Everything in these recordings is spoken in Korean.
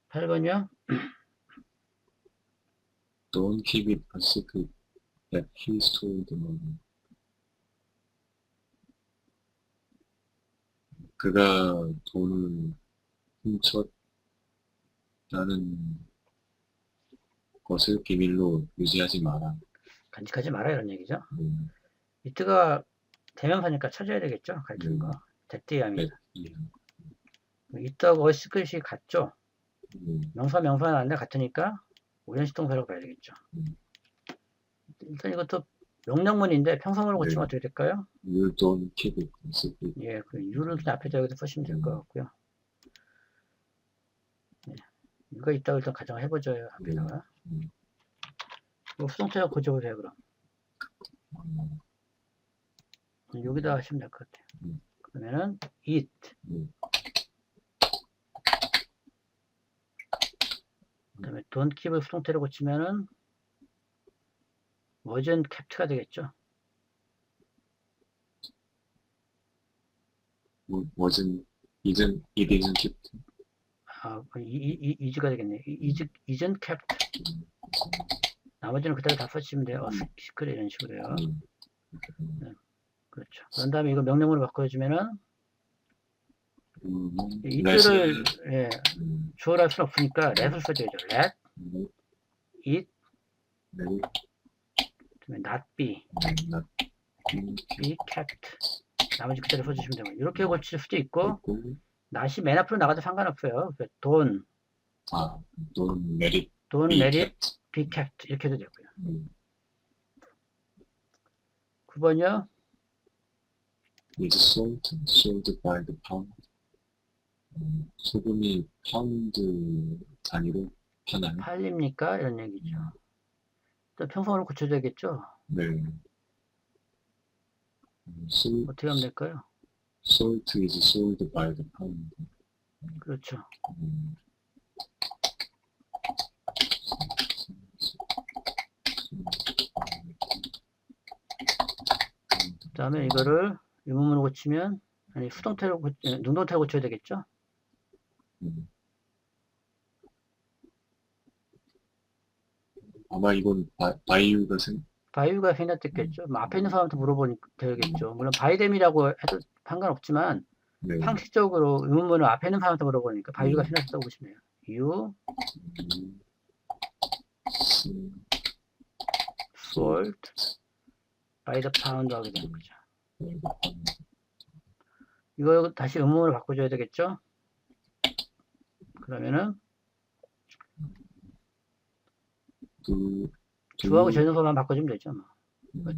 8번이요? Don't keep it a secret that he stole the money. 그가 돈을 훔쳤다는 것을 비밀로 유지하지 마라. 간직하지 마라 이런 얘기죠. 네, 이트가 대명사니까 찾아야 되겠죠. 가르치는 거. 네, 대띠함이다. 예, 이트하고 시크릿이 같죠. 네, 명사는 아닌데 같으니까 우연시동사라고 봐야 되겠죠. 일단 이것도 명령문인데 평서문을 고치면 어떻게 될까요? You don't keep it a secret. 예, 그 you를 그냥 앞에다 여기다 쓰시면 될 것 같고요. 예, 이거 있다고 일단 가정해보죠. 앞에다가. 이거 수동태가 고쳐보세요, 그럼. 여기다 하시면 될 것 같아요. 그러면은 it. 그 다음에 don't keep을 수동태로 고치면은 wasn't kept가 되겠죠. It isn't kept. 아, is가 되겠네. isn't kept. 나머지는 그대로 다 써주시면 돼요. 시크릿 이런 식으로요. 네, 그렇죠. 그런 다음에 이거 명령으로 바꿔주면은 it를 예, 주어를 할 수는 없으니까 let을 써줘야죠. let it not be kept. 나머지 그대로 써주시면 되고 이렇게 고칠 수도 있고 not이 맨 앞으로 나가도 상관없어요. don't let it be kept 이렇게 해도 되고요. 9번이요. Is salt sold by the pound? 소금이 파운드 단위로 파나요? 팔립니까? 이런 얘기죠. 또 평소문을 고쳐야 되겠죠. 네. 어떻게 하면 될까요? Salt is sold by the pound. 그렇죠. 그 다음에 이거를 유문문으로 고치면 아니 수동태로 능동태로 고쳐야 되겠죠. 아마 이건 바이유가 바이유가 생략됐겠죠. 뭐 앞에 있는 사람한테 물어보니까 되겠죠. 물론 바이뎀이라고 해도 상관없지만 네. 상식적으로 의문문을 앞에 있는 사람한테 물어보니까 바이유가 생략됐다고 보시면 돼요. You sold by the pound 하게 되는 거죠. 이거 다시 의문문을 바꿔줘야 되겠죠. 그러면은 주하고 전용사만 바꿔주면 되죠. 뭐.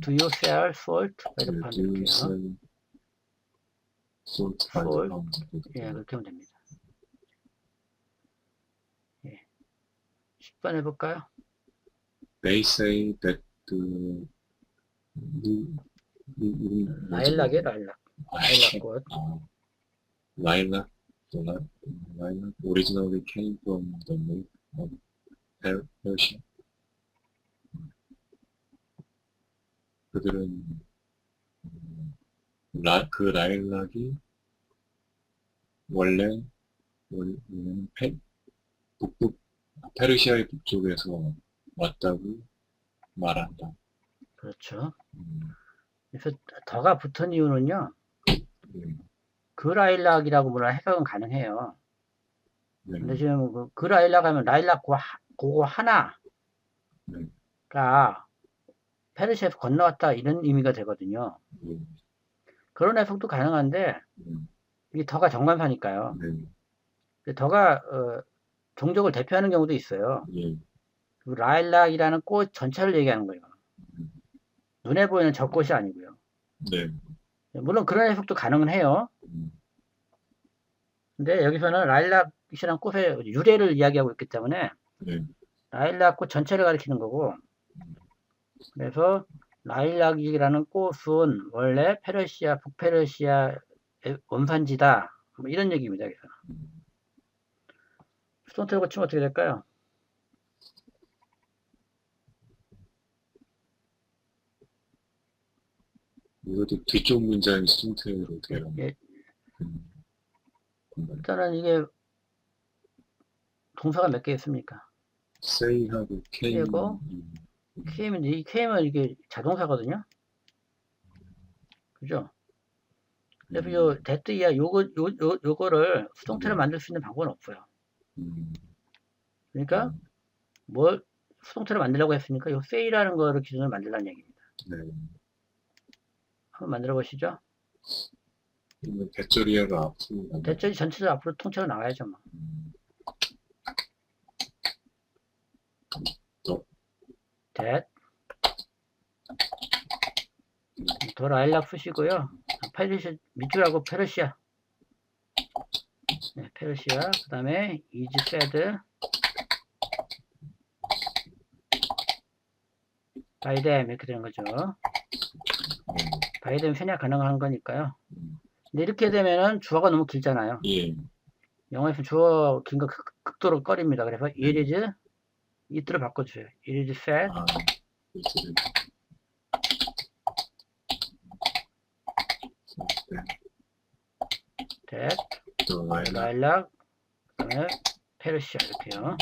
Do you sell salt by the pound 이렇게 해요. Salt by the pound. 예, 그렇게 하면 됩니다. 예. 10번 해볼까요? They say that 라일락이에요, 라일락. 라일락꽃. Lilac originally came from the lake of Persia. 그들은 그 라일락이 원래는 페르시아의 북쪽에서 왔다고 말한다. 그렇죠. 그래서 더가 붙은 이유는요. 그 라일락이라고 뭐라 해석은 가능해요. 근데 지금 그 라일락 하면 라일락 그거 하나가 페르시아에서 건너왔다 이런 의미가 되거든요. 그런 해석도 가능한데 이게 더가 정관사니까요. 더가 종족을 대표하는 경우도 있어요. 그 라일락이라는 꽃 전체를 얘기하는 거예요. 눈에 보이는 저 꽃이 아니고요. 물론 그런 해석도 가능은 해요. 근데 여기서는 라일락이라는 꽃의 유래를 이야기하고 있기 때문에 라일락 꽃 전체를 가리키는 거고, 그래서 라일락이라는 꽃은 원래 페르시아, 북페르시아의 원산지다. 뭐 이런 얘기입니다. 여기서는. 수동태로 고치면 어떻게 될까요? 이것도 뒤쪽 문장이 수동태로 돼요. 예. 일단은 이게 동사가 몇 개 있습니까? say하고 came. 얘고 came인데 이 came은 이게 자동사거든요. 그죠? 그래서 요 that이야 요거를 수동태로 만들 수 있는 방법은 없어요. 그러니까 뭘 수동태로 만들려고 했으니까 요 say라는 거를 기준으로 만들라는 얘기입니다. 네. 한번 만들어 보시죠. 이건 대절이야가 앞으로. 대절이 전체적으로 앞으로 통째로 나와야죠. 뭐. 또 that 더 라일락 쓰시고요. 페르시 밑줄하고 페르시아. 네, 페르시아. 그 다음에 is said by them 이렇게 되는 거죠. by them 생략 가능한 거니까요. 근데 이렇게 되면은 주어가 너무 길잖아요. 예. 영어에서 주어 긴 거 극도로 꺼립니다. 그래서 it is it로 바꿔주세요. it is said that 또 라일락 그 다음에 페르시아 이렇게요.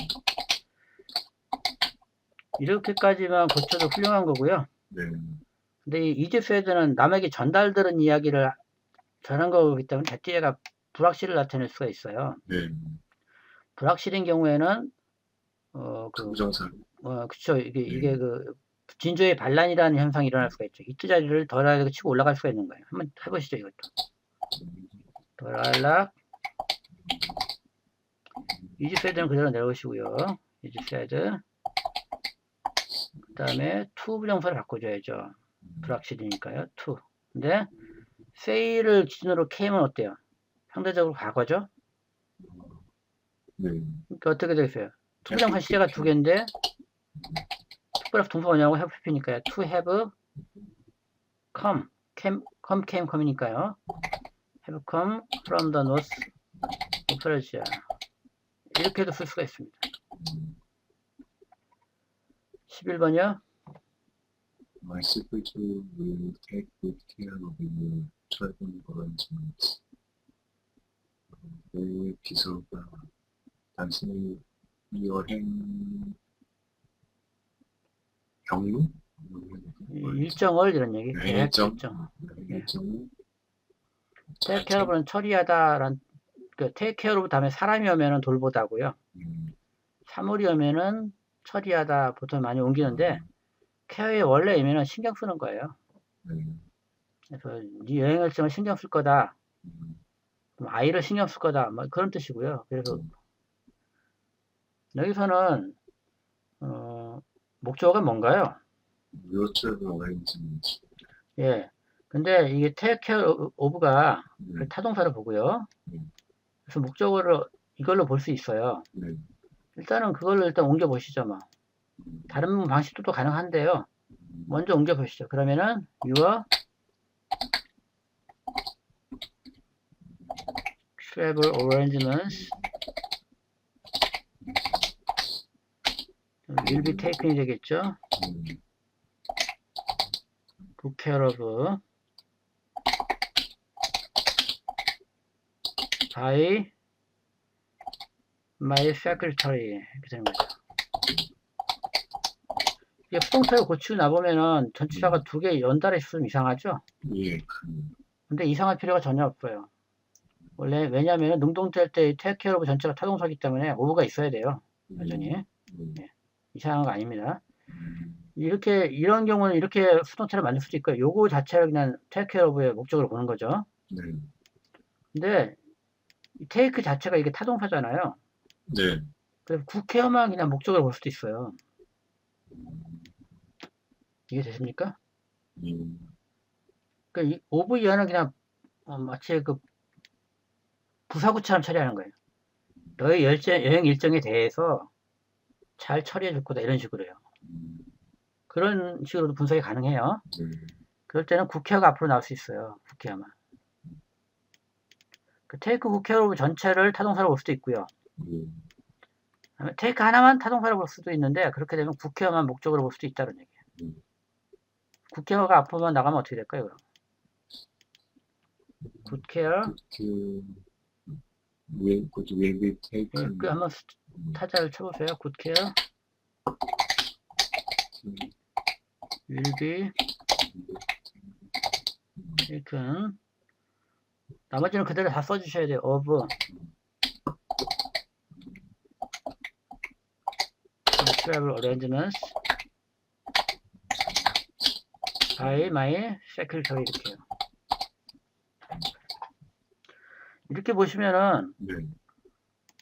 이렇게까지만 고쳐도 훌륭한 거고요. 네. 근데 이 is said는 남에게 전달들은 이야기를 전한 거기 때문에 대뒤에가 불확실을 나타낼 수가 있어요. 네. 불확실인 경우에는 부정사. 그쵸. 이게 그 진조의 반란이라는 현상이 일어날 수가 있죠. 이트 자리를 덜하게 치고 올라갈 수가 있는 거예요. 한번 해보시죠, 이것도. 덜할락 is said는 그대로 내려오시고요. is said 그 다음에 to 부정사를 바꿔줘야죠. 불확실이니까요. to. 근데 say를 기준으로 came은 어때요? 상대적으로 과거죠? 네. 그러니까 어떻게 되겠어요? to 부정사 시제가 두 개인데 특별히 동사 원형하고 have pp니까요. to have come, come이니까요. have come from the north of Persia. 이렇게도 쓸 수가 있습니다. 11번이요. My secretary will take good care of your travel arrangements. 내 비서가 당신의 여행 경로? 일정을 이런 얘기. 계획 일정. 일정을 take care of는 처리하다란 그 take care of 다음에 사람이 오면은 돌보다고요. 사물이 오면은 처리하다 보통 많이 옮기는데 care의 원래 의미는 신경 쓰는 거예요. 그래서 네 여행 일정을 신경 쓸 거다. 아이를 신경 쓸 거다. 뭐 그런 뜻이고요. 그래서 여기서는 목적어가 뭔가요? Your travel arrangements. 예. 근데 이게 take care of가 타동사를 보고요. 그래서 목적어를 이걸로 볼 수 있어요. 일단은 그걸로 일단 옮겨 보시죠. 뭐. 다른 방식도 또 가능한데요. 먼저 옮겨 보시죠. 그러면은 your travel arrangements will be taken이 되겠죠. good care of by my secretary 이렇게 되는 거죠. 이게 수동태를 고치고 나보면은 전치사가 두 개 연달아 있으면 이상하죠? 예. 근데 이상할 필요가 전혀 없어요. 원래 왜냐하면 능동태 할 때 take care of 전체가 타동사이기 때문에 of가 있어야 돼요. 여전히. 예. 이상한 거 아닙니다. 이런 경우는 이렇게 수동태를 만들 수도 있고요. 요거 자체를 그냥 take care of의 목적으로 보는 거죠. 근데 take 자체가 이게 타동사잖아요. 네. 그래서 good care만 그냥 목적으로 볼 수도 있어요. 이게 되십니까? 그러니까 이 of 이하는 그냥 마치 그 부사구처럼 처리하는 거예요. 너의 여행 일정에 대해서 잘 처리해 줄 거다 이런 식으로요. 그런 식으로도 분석이 가능해요. 그럴 때는 국회가 앞으로 나올 수 있어요. 국회야만. 그 take good care of 전체를 타동사로 볼 수도 있고요. take 하나만 타동사로 볼 수도 있는데 그렇게 되면 국회만 목적으로 볼 수도 있다는 얘기예요. 국회가 앞으로만 나가면 어떻게 될까요? 그럼? good care will be taken. 그 한번 타자를 쳐보세요. 굿케어 will be taken. 나머지는 그대로 다 써주셔야 돼요. of travel arrangements by my secretary 이렇게요. 이렇게 보시면은 네.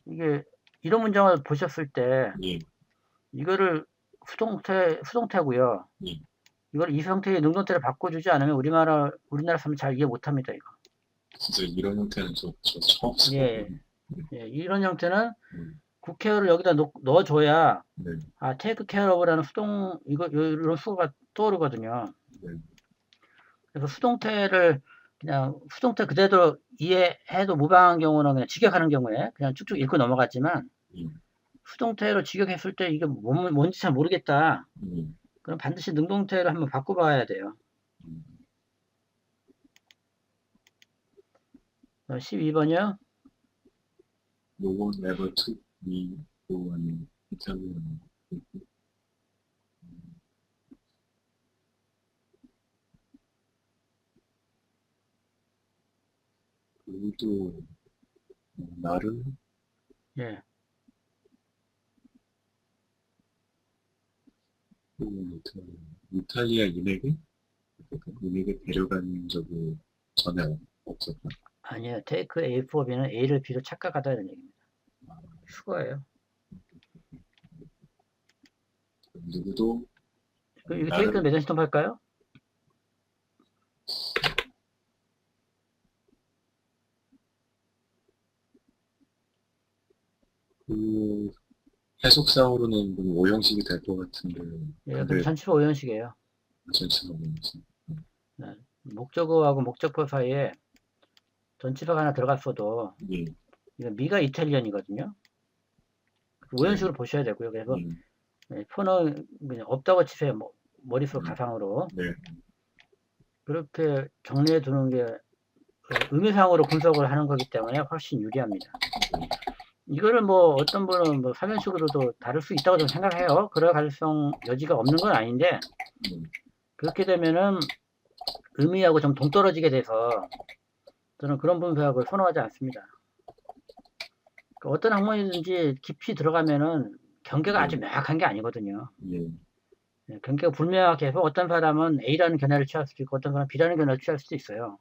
이게 이런 문장을 보셨을 때 예. 이거를 수동태고요. 예. 이걸 이수형태의 능동태로 바꿔주지 않으면 우리나라 사람 잘 이해 못합니다. 이거. 진짜 이런 형태는 저 처음 예, 써보거든요. 예, 이런 형태는 음. 굿케어를 여기다 넣어줘야 네. 아 테이크 케어라는 이런 수가 떠오르거든요. 네. 그래서 수동태를 그냥 수동태 그대로 이해해도 무방한 경우는 그냥 직역하는 경우에 그냥 쭉쭉 읽고 넘어갔지만 수동태로 직역했을 때 이게 뭔지 잘 모르겠다. 그럼 반드시 능동태로 한번 바꿔봐야 돼요. 12번이요. No one ever took me to an Italian. 그리고 나를 예. 이탈리아인에게 데려간 적이 전에 없었다. 아니에요. take A for B는 A를 B로 착각하다는 얘기입니다. 수거예요. 누구도 이거 take는 매전 시점할까요? 그 해석상으로는 5형식이 될 것 같은데. 예, 그럼 전치사 5형식이에요. 전치사 5형식. 네. 목적어하고 목적보 사이에 전치사가 하나 들어갔어도 예. 이건 미가 이탈리언이거든요. 5형식으로 보셔야 되고요. 그래서 표는 그냥 없다고 치세요. 머릿속 가상으로. 네. 그렇게 정리해 두는 게 의미상으로 분석을 하는 거기 때문에 훨씬 유리합니다. 이거를 어떤 분은 3형식으로도 다룰 수 있다고 저는 생각해요. 그럴 가능성 여지가 없는 건 아닌데 그렇게 되면은 의미하고 좀 동떨어지게 돼서 저는 그런 분석을 선호하지 않습니다. 그러니까 어떤 학문이든지 깊이 들어가면은 경계가 아주 명확한 게 아니거든요. 경계가 불명확해서 어떤 사람은 A라는 견해를 취할 수도 있고 어떤 사람은 B라는 견해를 취할 수도 있어요.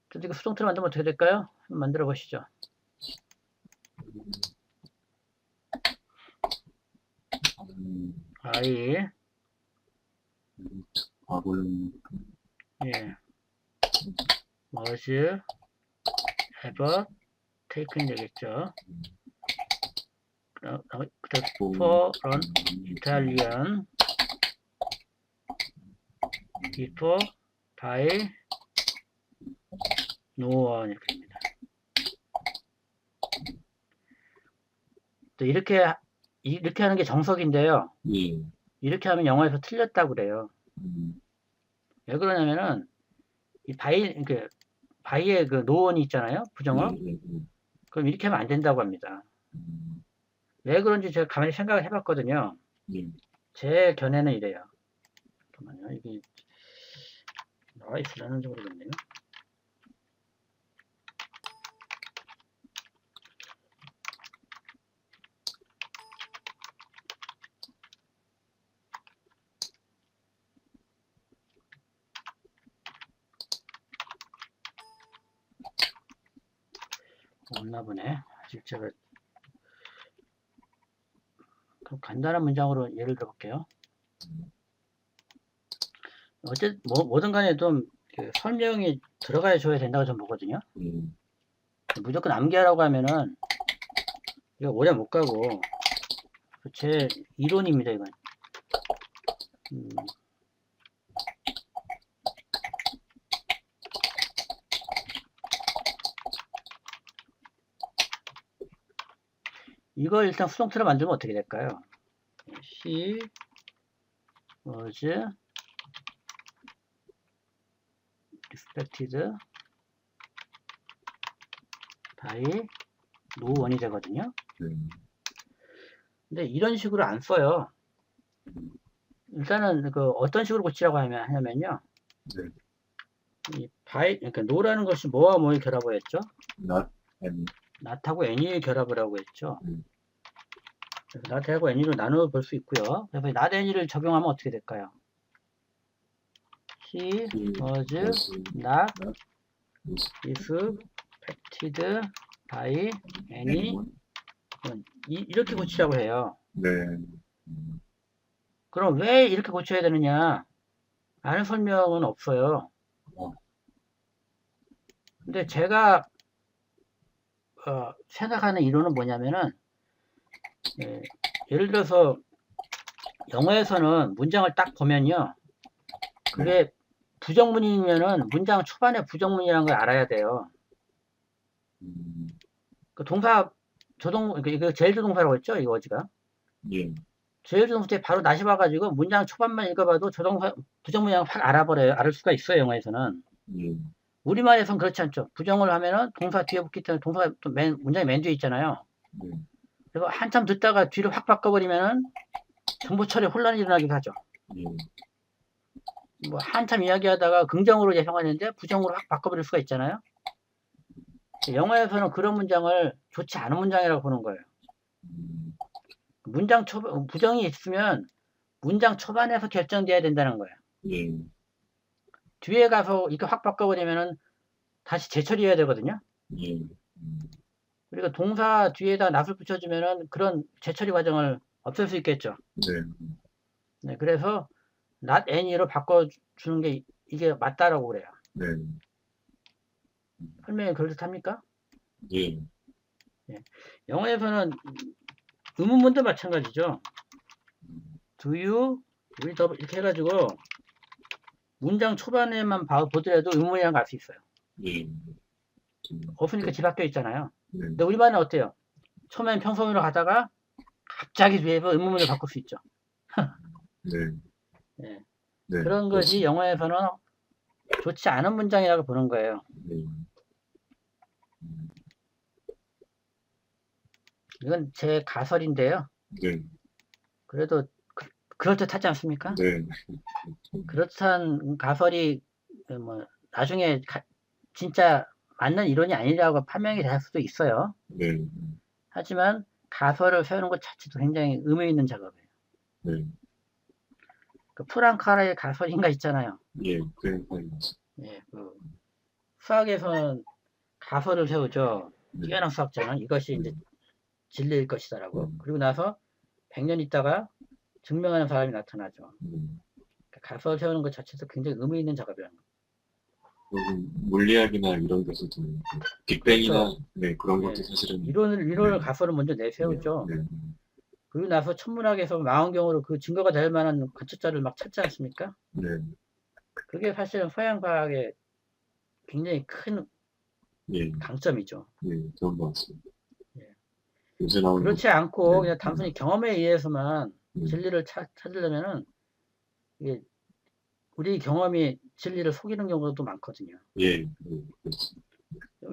그래서 이거 수동태로 만들면 어떻게 될까요? 한번 만들어 보시죠. I 예 was ever taken 되겠죠. for an Italian before by no one 이렇게 됩니다. 또 이렇게 하는 게 정석인데요. 이렇게 하면 영어에서 틀렸다고 그래요. 왜 그러냐면은 이 바이의 그 노원이 있잖아요. 부정어. 그럼 이렇게 하면 안 된다고 합니다. 왜 그런지 제가 가만히 생각을 해봤거든요. 제 견해는 이래요. 잠깐만요. 이게 나와 있으려는지 모르겠네요. 없나 보네. 아직 제가 그럼 간단한 문장으로 예를 들어볼게요. 뭐든 간에 좀 설명이 들어가야 줘야 된다고 저는 보거든요. 무조건 암기하라고 하면은 이거 오래 못 가고 제 이론입니다 이건. 이걸 일단 수동태로 만들면 어떻게 될까요? She was respected by 노원이 되거든요. 네. 근데 이런 식으로 안 써요. 일단은 그 어떤 식으로 고치라고 하냐면요. 네. 이 그러니까 노라는 것이 뭐와 뭐의 결합을 했죠? not and not하고 any의 결합을 하고 했죠. 음. 그래서 not하고 any로 나누어 볼 수 있고요. 그래서 not any를 적용하면 어떻게 될까요? He was not respected by anyone. 이렇게 고치라고 해요. 네. 그럼 왜 이렇게 고쳐야 되느냐? 라는 설명은 없어요. 근데 제가 생각하는 이론은 뭐냐면은 예를 들어서 영어에서는 문장을 딱 보면요. 그게 부정문이면은 문장 초반에 부정문이라는 걸 알아야 돼요. 그 동사 이거 제일조동사라고 했죠? 이 워즈가. 예. 제일조동사 때 바로 낫이 와가지고 문장 초반만 읽어봐도 조동사 부정문이랑 확 알을 수가 있어요. 영어에서는. 예. 우리말에서는 그렇지 않죠. 부정을 하면은 동사 뒤에 붙기 때문에 동사가 또 문장이 맨 뒤에 있잖아요. 네. 그리고 한참 듣다가 뒤로 확 바꿔버리면은 정보 처리에 혼란이 일어나기도 하죠. 예. 뭐 한참 이야기하다가 긍정으로 예상하는데 부정으로 확 바꿔버릴 수가 있잖아요. 영어에서는 그런 문장을 좋지 않은 문장이라고 보는 거예요. 문장 초반 부정이 있으면 문장 초반에서 결정돼야 된다는 거예요. 예. 뒤에 가서 이렇게 확 바꿔버리면은 다시 재처리해야 되거든요. 예. 그리고 동사 뒤에다 not을 붙여주면은 그런 재처리 과정을 없앨 수 있겠죠. 네. 네, 그래서 not any로 바꿔주는 게 이게 맞다라고 그래요. 네. 설명이 그럴듯합니까? 예. 영어에서는 의문문도 마찬가지죠. Do you 우리 더 이렇게 해가지고 문장 초반에만 보더라도 의문이라는 걸 알 수 있어요. 예. 없으니까 집 앞에 있잖아요. 네. 근데 우리말은 어때요? 처음엔 평소문으로 가다가 갑자기 뒤에서 의문문을 바꿀 수 있죠. 네. 네. 네. 그런 것이 영어에서는 좋지 않은 문장이라고 보는 거예요. 네. 이건 제 가설인데요. 네. 그래도 그럴듯하지 않습니까? 네. 그렇다는 가설이 뭐 나중에 진짜 맞는 이론이 아니라고 판명이 될 수도 있어요. 네. 하지만 가설을 세우는 것 자체도 굉장히 의미 있는 작업이에요. 네. 그 프랑카라의 가설인가 있잖아요. 예. 네. 예, 그 수학에서는 가설을 세우죠. 네. 뛰어난 수학자는 이것이 이제 진리일 것이다라고. 그리고 나서 100년 있다가 증명하는 사람이 나타나죠. 그러니까 가설 세우는 것 자체도 굉장히 의미 있는 작업이라는 거예요. 물리학이나 이런 데서도 빅뱅이나 그렇죠. 네, 그런 것도 네. 사실은 이론을 네. 가설을 먼저 내세우죠. 네. 그리고 나서 천문학에서 망원경으로 그 증거가 될 만한 관측자를 막 찾지 않습니까? 네. 그게 사실은 서양 과학의 굉장히 큰 예. 강점이죠. 예. 그런 것 같습니다. 예. 요새 나오는 그렇지 않고 네. 그냥 단순히 경험에 의해서만 진리를 찾으려면은 이게 우리 경험이 진리를 속이는 경우도 많거든요. 예. 그렇습니다.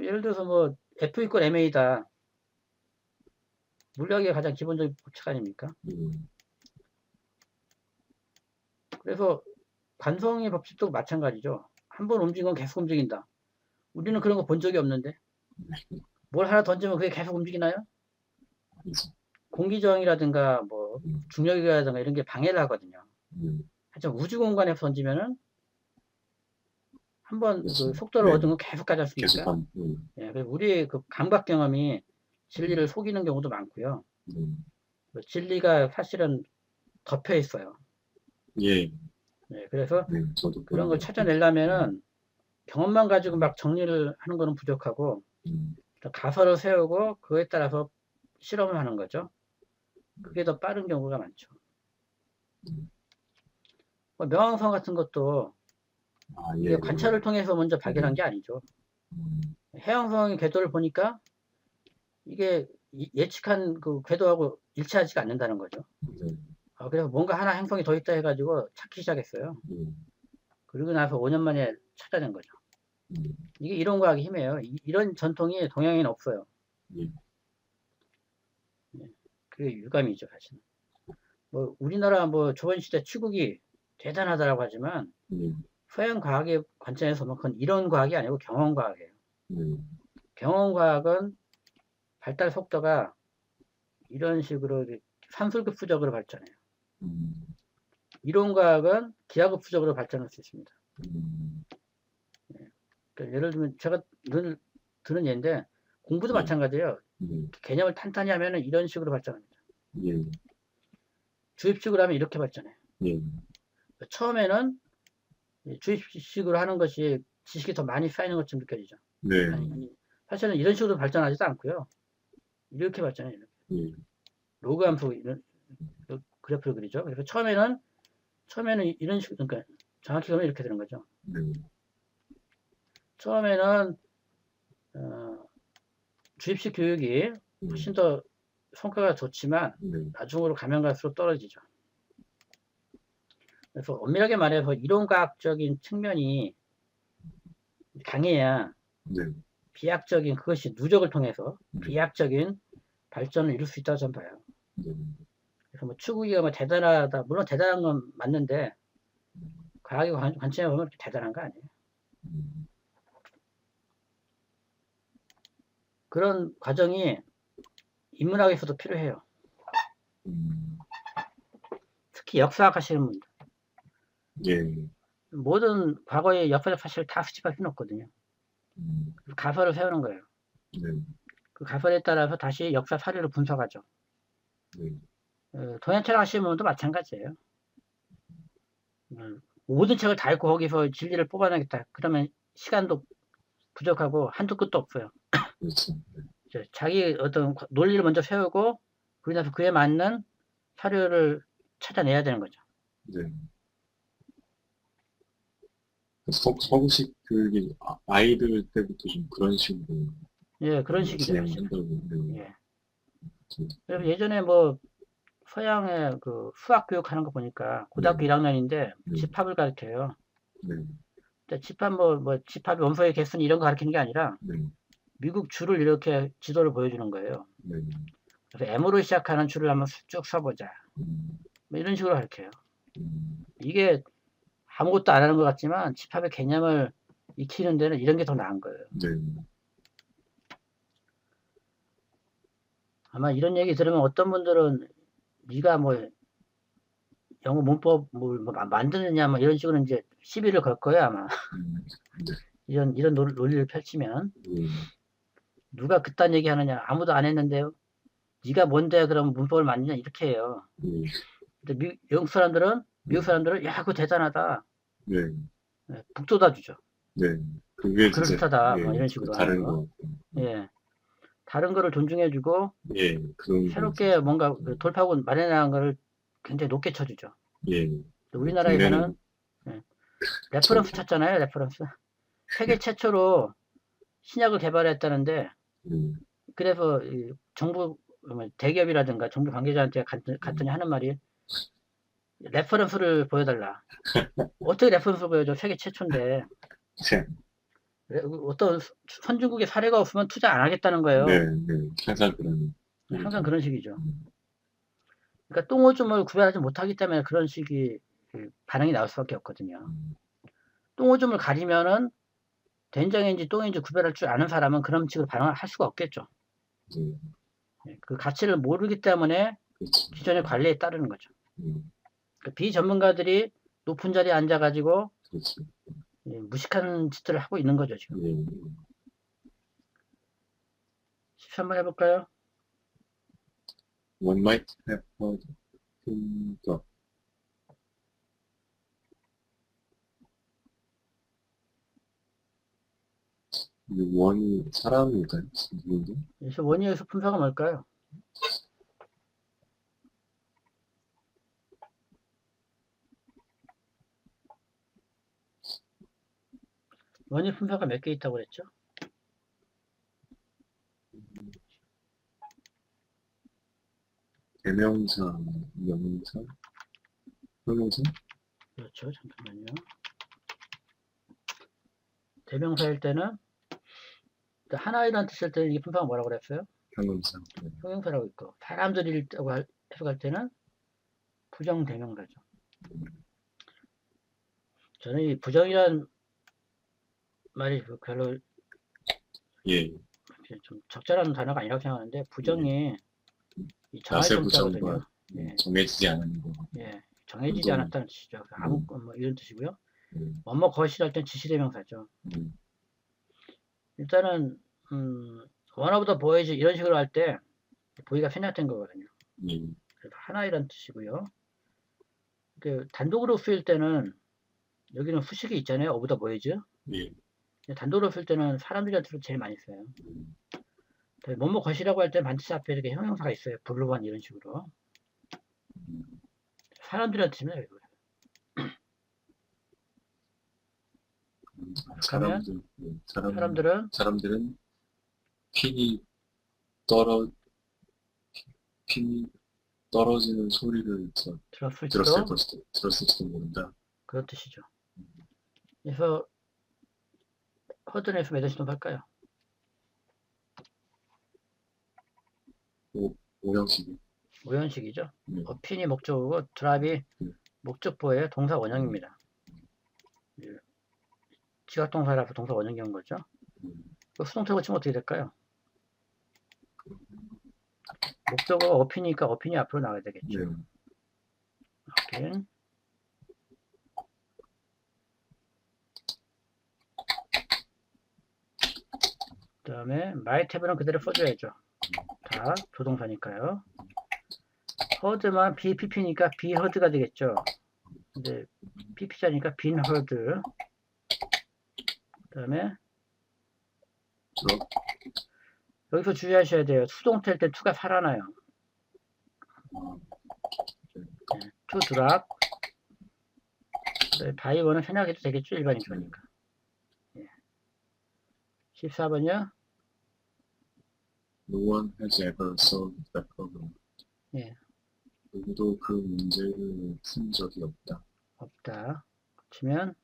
예를 들어서 뭐 F 이퀄 MA다. 물리학의 가장 기본적인 법칙 아닙니까? 그래서 관성의 법칙도 마찬가지죠. 한 번 움직이면 계속 움직인다. 우리는 그런 거 본 적이 없는데 뭘 하나 던지면 그게 계속 움직이나요? 공기 저항이라든가 뭐 중력이라든가 이런 게 방해를 하거든요. 하지만 우주 공간에서 던지면은 한번 그 속도를 네. 얻은 건 계속 가지 않습니까? 예, 그래서 우리의 그 감각 경험이 진리를 속이는 경우도 많고요. 진리가 사실은 덮여 있어요. 예. 네, 그래서 저도 그런 걸 찾아내려면은 경험만 가지고 막 정리를 하는 거는 부족하고 가설을 세우고 그거에 따라서 실험을 하는 거죠. 그게 더 빠른 경우가 많죠. 뭐 명왕성 같은 것도 이게 관찰을 통해서 먼저 발견한 게 아니죠. 해왕성의 궤도를 보니까 이게 예측한 그 궤도하고 일치하지가 않는다는 거죠. 그래서 뭔가 하나 행성이 더 있다 해가지고 찾기 시작했어요. 그리고 나서 5년 만에 찾아낸 거죠. 이게 이론과학의 힘이에요. 이런 전통이 동양에는 없어요. 그게 유감이죠, 사실은. 뭐 우리나라 뭐 조선시대 치국이 대단하다라고 하지만 서양 과학의 관점에서 보면 그건 이론 과학이 아니고 경험 과학이에요. 경험 과학은 발달 속도가 이런 식으로 산술급수적으로 발전해요. 이론 과학은 기하급수적으로 발전할 수 있습니다. 그러니까 예를 들면 제가 늘 드는 예인데 공부도 마찬가지예요. 개념을 탄탄히 하면은 이런 식으로 발전합니다. 주입식으로 하면 이렇게 발전해요. 처음에는 주입식으로 하는 것이 지식이 더 많이 쌓이는 것처럼 느껴지죠. 아니, 사실은 이런 식으로 발전하지도 않고요. 이렇게 발전해요. 이렇게. 로그 함수 이런 그래프를 그리죠. 그래서 처음에는 이런 식으로, 그러니까 정확히 보면 이렇게 되는 거죠. 처음에는 주입식 교육이 훨씬 더 성과가 좋지만 나중으로 가면 갈수록 떨어지죠. 그래서 엄밀하게 말해서 이론과학적인 측면이 강해야 비약적인 그것이 누적을 통해서 비약적인 발전을 이룰 수 있다고 저는 봐요. 그래서 뭐 추구기가 뭐 대단하다, 물론 대단한 건 맞는데 과학의 관점에 보면 그렇게 대단한 거 아니에요. 그런 과정이 인문학에서도 필요해요. 특히 역사학 하시는 분들. 모든 과거의 역사적 사실을 다 수집할 수는 없거든요. 가설을 세우는 거예요. 그 가설에 따라서 다시 역사 사례를 분석하죠. 동양철학 하시는 분도 마찬가지예요. 모든 책을 다 읽고 거기서 진리를 뽑아내겠다. 그러면 시간도 부족하고 한두 끝도 없어요. 자기 어떤 논리를 먼저 세우고 그러고 그에 맞는 사료를 찾아내야 되는 거죠. 서구식 교육이 아이들 때부터 좀 그런 식으로 그런 식이죠. 진행한다고. 그래서 예전에 뭐 서양의 그 수학 교육하는 거 보니까 고등학교 1학년인데 집합을 가르쳐요. 집합이 원소의 개수는 이런 거 가르치는 게 아니라 미국 줄을 이렇게 지도를 보여주는 거예요. 그래서 M으로 시작하는 줄을 한번 쭉 써보자. 뭐 이런 식으로 가르쳐요. 이게 아무것도 안 하는 것 같지만 집합의 개념을 익히는 데는 이런 게 더 나은 거예요. 아마 이런 얘기 들으면 어떤 분들은 네가 뭐 영어 문법 뭐 만드느냐 뭐 이런 식으로 이제 시비를 걸 거예요 아마. 이런 논리를 펼치면 누가 그딴 얘기 하느냐 아무도 안 했는데요. 네가 뭔데 그럼 문법을 만드냐 이렇게 해요. 근데 미국 사람들은 야 그거 대단하다. 북돋아 주죠. 그게 그럴듯하다 뭐 이런 식으로 하는 거. 다른 거를 존중해주고 새롭게 뭔가 돌파구 마련한 거를 굉장히 높게 쳐주죠. 우리나라에서는 레퍼런스 찾잖아요. 레퍼런스. 세계 최초로 신약을 개발했다는데 그래서 정부 대기업이라든가 정부 관계자한테 갔더니 하는 말이 레퍼런스를 보여달라. 어떻게 레퍼런스를 보여줘? 세계 최초인데. 어떤 선진국의 사례가 없으면 투자 안 하겠다는 거예요. 항상 그런 식이죠. 그러니까 똥오줌을 구별하지 못하기 때문에 그런 식의 반응이 나올 수밖에 없거든요. 똥오줌을 가리면은 된장인지 똥인지 구별할 줄 아는 사람은 그런 식으로 반응을 할 수가 없겠죠. 그 가치를 모르기 때문에 기존의 관리에 따르는 거죠. 그러니까 비전문가들이 높은 자리에 앉아가지고 무식한 짓들을 하고 있는 거죠, 지금. 13번 해볼까요? One might have heard the 원이 사람일까요? 누군데? 그래서 원이에서 품사가 뭘까요? 원이 품사가 몇 개 있다고 그랬죠? 대명사, 명사, 형용사? 그렇죠. 잠깐만요. 대명사일 때는 하나이라는 뜻일 때는 이 품사가 뭐라고 그랬어요? 형용사. 형용사라고 있고, 사람들이 있다고 해석할 때는 부정대명사죠. 저는 이 부정이란 말이 별로 예. 좀 적절한 단어가 아니라고 생각하는데, 부정이 이 정할 나세 정자거든요. 부정과 예. 정해지지 않은 거. 예, 정해지지 운동. 않았다는 뜻이죠. 아무 뭐 이런 뜻이고요. 음. 뭐뭐 것이랄 땐 지시대명사죠. 일단은 one of the boys 이런 식으로 할 때 보이가 생략된 거거든요. 그래서 하나이란 뜻이고요. 그 단독으로 쓰일 때는 여기는 후식이 있잖아요. of the boys. 예. 단독으로 쓸 때는 사람들이란 뜻을 제일 많이 써요. 뭐뭐 것이라고 할 때 반드시 앞에 이렇게 형용사가 있어요. 블루반 이런 식으로. 사람들이란 뜻입니다. 이거. 사람들은 핀이 떨어지는 소리를 들었을지도 모른다. 그런 뜻이죠. 그래서 허든에서 몇 대씩 할까요? 오형식이죠. 핀이 목적어고 드랍이 목적보의 동사 원형입니다. 지각동사라서 동사 원형이 온 거죠. 수동태 고치면 어떻게 될까요? 목적어가 어핀이니까 어핀이 앞으로 나와야 되겠죠. 어핀. 그 다음에 might have는 그대로 써줘야죠. 다 조동사니까요. heard만 BPP니까 be heard가 되겠죠. 근데 PP자니까 been heard. 그 다음에 여기서 주의하셔야 돼요. 수동태일 때 to가 살아나요. 네, to drop. by one은 생략해도 되겠죠. 일반인조니까. 예. 14번이요. No one has ever solved that problem. 예. 누구도 그 문제를 푼 적이 없다. 없다. 치면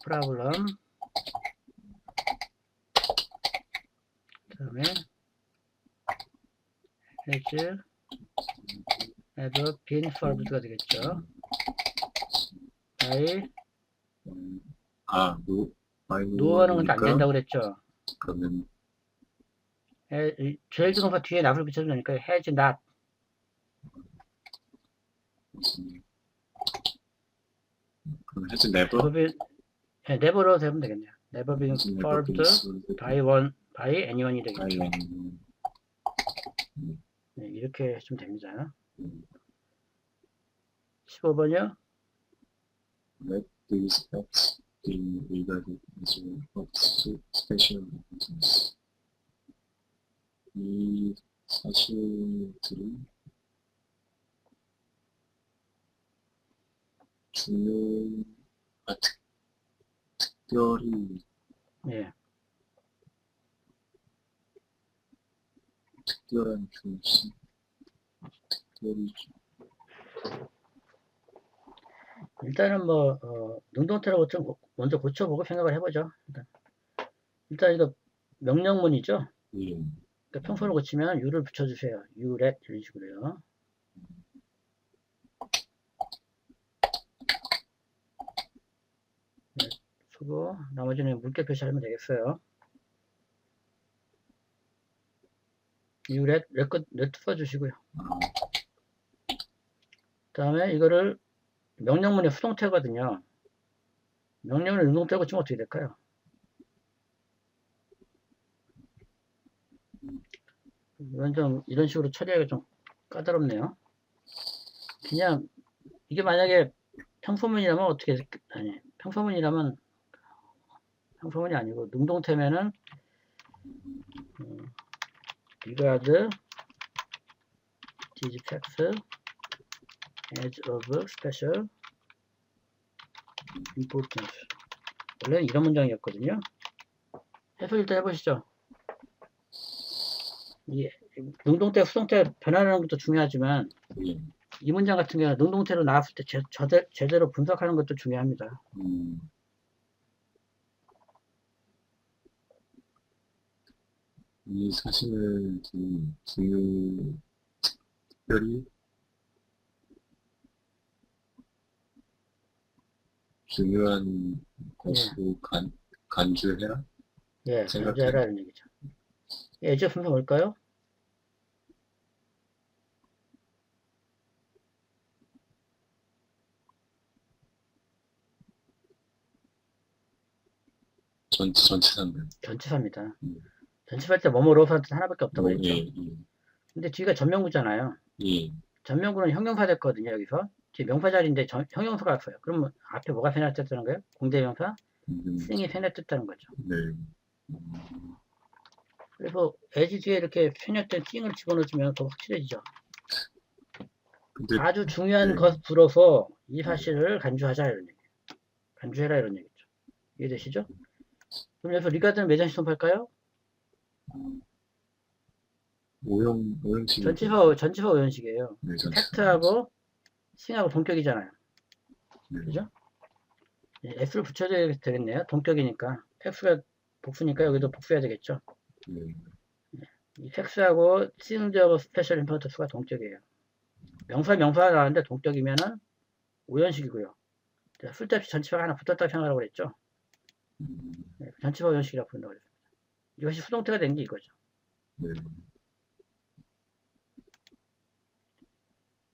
problem. 그 다음에 has ever been solved가 되겠죠. by no하는 근데 안 된다고 그랬죠. 그러면 제일 동사 뒤에 not을 붙여도 되니까 has not. 그럼 has never? never로 되면 되겠네요. never been solved by anyone이 되겠죠. 네, 이렇게 하시면 됩니다. 15번이요. Let these facts be regarded as of special importance. 이 사실들은 특별히 예. 특별한 중심, 특별히 일단은 뭐 능동태라고 좀 먼저 고쳐보고 생각을 해보죠. 일단 이거 명령문이죠. 그러니까 평소를 고치면 you를 붙여주세요. you let 이런 식으로요. 네, 수고. 나머지는 물결 표시하면 되겠어요. you let 써주시고요. 그 다음에 이거를 명령문의 수동태거든요. 명령을 능동태로 고치면 어떻게 될까요? 이건 좀 이런 식으로 처리하기가 좀 까다롭네요. 그냥 이게 만약에 평소문이라면 어떻게 아니 평소문이 아니고 능동태면은 regard these facts as of special importance. 원래는 이런 문장이었거든요. 해석 일단 해보시죠. 이 능동태, 수동태 변화하는 것도 중요하지만 이 문장 같은 경우는 능동태로 나왔을 때 제대로 분석하는 것도 중요합니다. 이 사실을 특별히 중요한 것으로 간주해라? 예, 간주해라 이런 얘기죠. 예제 분석 뭘까요? 전치사인가요? 전치사입니다. 전치사할 때 뭐뭐로서한테 하나밖에 없다고 그랬죠. 예. 근데 뒤가 전명구잖아요. 예. 전명구는 형용사 됐거든요, 여기서. 뒤에 명사 자리인데 형용사가 왔어요. 그러면 앞에 뭐가 페냈다는 거예요? 공대명사? 승이 페냈다는 거죠. 네. 그래서 as 뒤에 이렇게 페냈던 띵을 집어넣으면 더 확실해지죠. 근데, 아주 중요한 것으로서 이 사실을 간주하자 이런 얘기. 간주해라 이런 얘기죠. 이해되시죠? 그럼 여기서 리가드는 매장 시점할까요? 오형식. 전치사 오형식이에요. 네, 팩트하고 싱하고 동격이잖아요. 네. 그죠? s를 붙여줘야 되겠네요. 동격이니까. 팩스가 복수니까 여기도 복수해야 되겠죠. 네. 이 팩스하고 싱하고 스페셜 임포트 수가 동격이에요. 명사가 나왔는데 동격이면은 오형식이고요. 쓸데없이 전치사가 하나 붙었다 생각하라고 그랬죠. 네, 전치사 오형식이라고 부른다고 그랬습니다. 이것이 수동태가 된 게 이거죠. 네.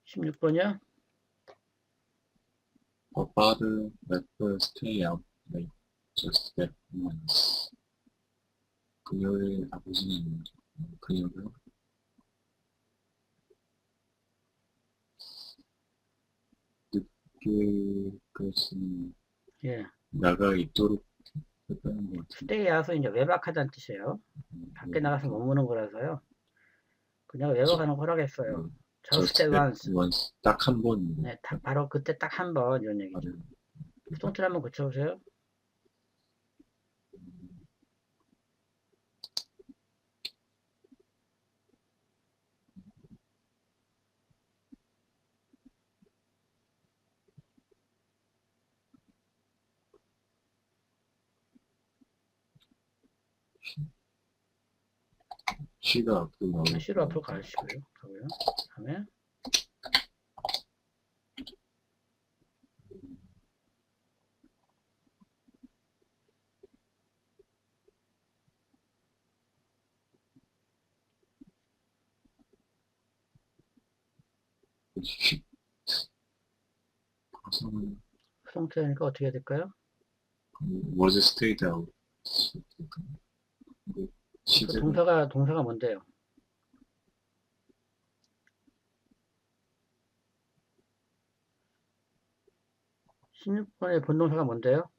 16번이요. A father let her stay out late just that once. 그녀의 아버지는 그녀를 늦게까지 나가 있도록 했다는 것 같아요. stay out은 이제 외박하다는 뜻이에요. 밖에 나가서 머무는 거라서요. 그녀가 외박하는 거 허락했어요. just that once. 딱 한 번. 네, 바로 그때 딱 한 번 이런 얘기죠. 수동태를 한번 고쳐보세요. 시가 앞으로 나오고. 시로 앞으로 가시고요. 다음에 수동태니까 어떻게 해야 될까요? Was stayed out. 그 동사가 뭔데요? (16번의) 본동사가 뭔데요?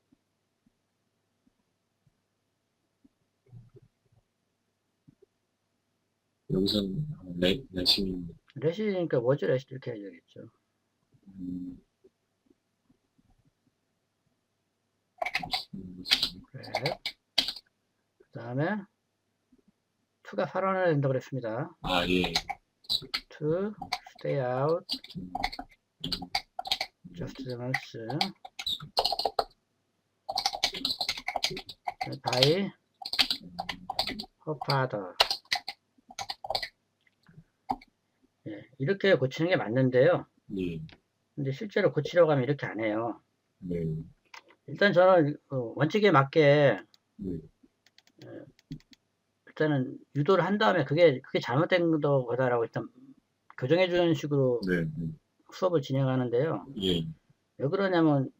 여기서는 레시니까 was 레시 이렇게 해야 되겠죠. 그래. 그 다음에 to가 살아나야 된다고 그랬습니다. 예. to stay out just once by her father. 예, 이렇게 고치는 게 맞는데요. 근데 실제로 고치려고 하면 이렇게 안 해요. 일단 저는 원칙에 맞게 일단은 유도를 한 다음에 그게 잘못된 거다라고 일단 교정해 주는 식으로 수업을 진행하는데요. 왜 그러냐면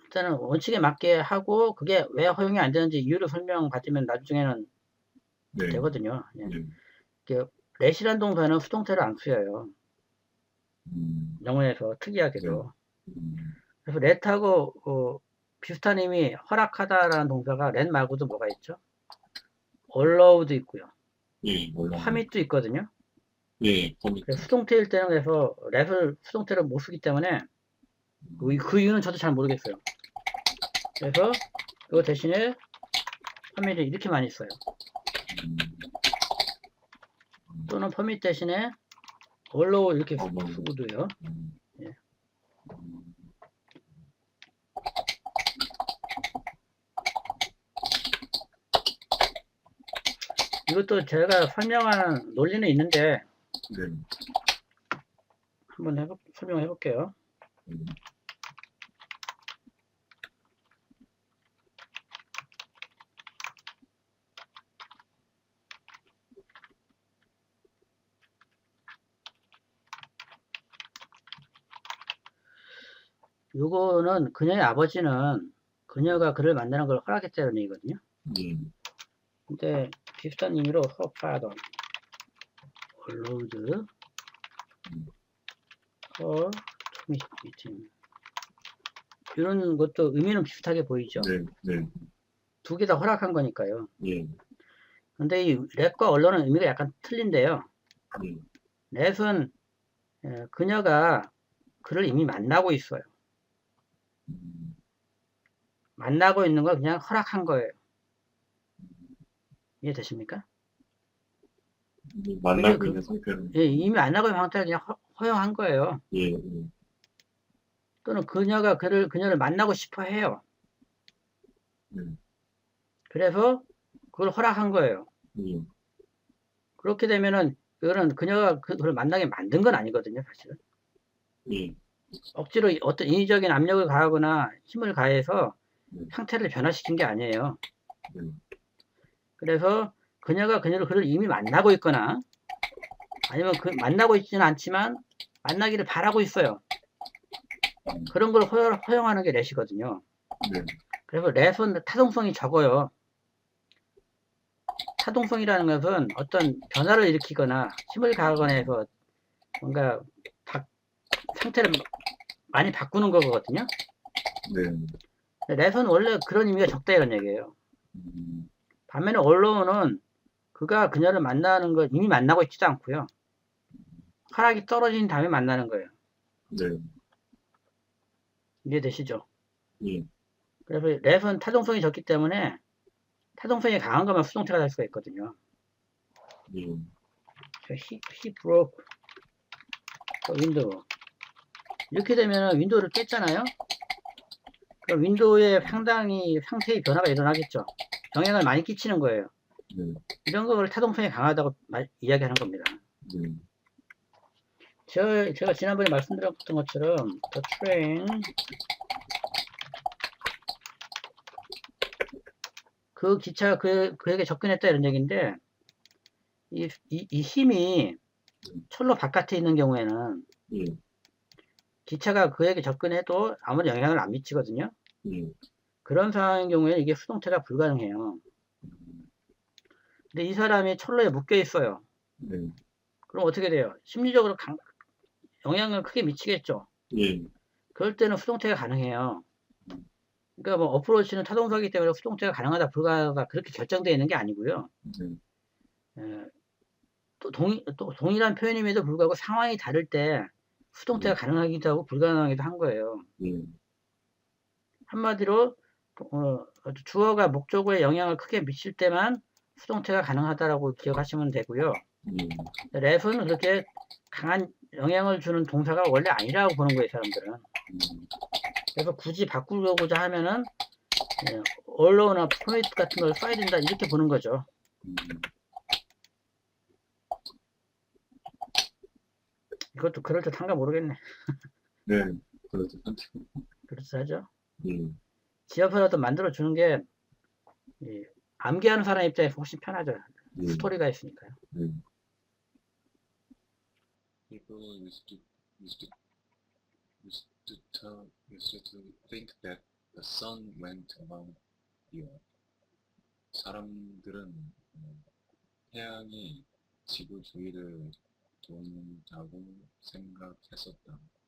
일단은 원칙에 맞게 하고 그게 왜 허용이 안 되는지 이유를 설명받으면 나중에는 되거든요. let이란 동사는 수동태를 안 쓰여요. 영어에서 특이하게도. 그래서 let하고 비슷한 의미 허락하다라는 동사가 let 말고도 뭐가 있죠? allow도 있고요. permit도 있거든요. 그래서 수동태일 때는 그래서 let을 수동태로 못 쓰기 때문에 그 이유는 저도 잘 모르겠어요. 그래서 이거 대신에 permit을 이렇게 많이 써요. 또는 permit 대신에 얼로 이렇게 쓰고도요. 예. 이것도 제가 설명하는 논리는 있는데 네. 한번 설명해 볼게요. 요거는 그녀의 아버지는 그녀가 그를 만나는 걸 허락했다는 얘기거든요. 근데 비슷한 의미로 her father allowed her to meet him. 이런 것도 의미는 비슷하게 보이죠. 네. 네. 두 개 다 허락한 거니까요. 예. 근데 이 렛과 언론은 의미가 약간 틀린데요. 예. 렛은 그녀가 그를 이미 만나고 있어요. 만나고 있는 걸 그냥 허락한 거예요. 이해되십니까? 만나고 있는 상태로. 예, 이미 만나고 있는 상태를 그냥 허용한 거예요. 예. 또는 그녀가 그녀를 만나고 싶어 해요. 그래서 그걸 허락한 거예요. 그렇게 되면은 이거는 그녀가 그걸 만나게 만든 건 아니거든요, 사실은. 억지로 어떤 인위적인 압력을 가하거나 힘을 가해서 상태를 변화시킨 게 아니에요. 그래서 그녀가 그를 이미 만나고 있거나 아니면 만나고 있지는 않지만 만나기를 바라고 있어요. 그런 걸 허용하는 게 렛이거든요. 그래서 렛은 타동성이 적어요. 타동성이라는 것은 어떤 변화를 일으키거나 힘을 가하거나 해서 뭔가 상태를 많이 바꾸는 거거든요. 렛은 원래 그런 의미가 적다 이런 얘기예요. 반면에 언론은 그가 그녀를 만나는 걸 이미 만나고 있지도 않고요. 허락이 떨어진 다음에 만나는 거예요. 이해되시죠? 그래서 렛은 타동성이 적기 때문에 타동성이 강한 것만 수동태가 될 수가 있거든요. He broke the window. 이렇게 되면 윈도우를 깼잖아요. 그럼 윈도우에 상당히 상태의 변화가 일어나겠죠. 영향을 많이 끼치는 거예요. 이런 걸 타동성이 강하다고 이야기하는 겁니다. 제가 지난번에 말씀드렸던 것처럼 the train 그 기차가 그에게 접근했다 이런 얘기인데 이 힘이 철로 바깥에 있는 경우에는 기차가 그에게 접근해도 아무런 영향을 안 미치거든요. 그런 상황인 경우에는 이게 수동태가 불가능해요. 근데 이 사람이 철로에 묶여 있어요. 그럼 어떻게 돼요? 심리적으로 영향을 크게 미치겠죠. 그럴 때는 수동태가 가능해요. 그러니까 뭐 어프로치는 타동사이기 때문에 수동태가 가능하다 불가하다 그렇게 결정되어 있는 게 아니고요. 또 동일한 표현임에도 불구하고 상황이 다를 때 수동태가 가능하기도 하고 불가능하기도 한 거예요. 한마디로 주어가 목적어에 영향을 크게 미칠 때만 수동태가 가능하다라고 기억하시면 되고요. 랩은 그렇게 강한 영향을 주는 동사가 원래 아니라고 보는 거예요, 사람들은. 그래서 굳이 바꾸려고자 하면은 allow나 permit 같은 걸 써야 된다 이렇게 보는 거죠. 이것도 그럴듯한가 모르겠네. 네, 그럴듯한데. 그럴듯하죠. 지어서라도 만들어주는 게 암기하는 사람 입장에서 훨씬 편하죠. 스토리가 있으니까요. People used to think that the sun went around the earth. 사람들은 태양이 지구 주위를 돈다고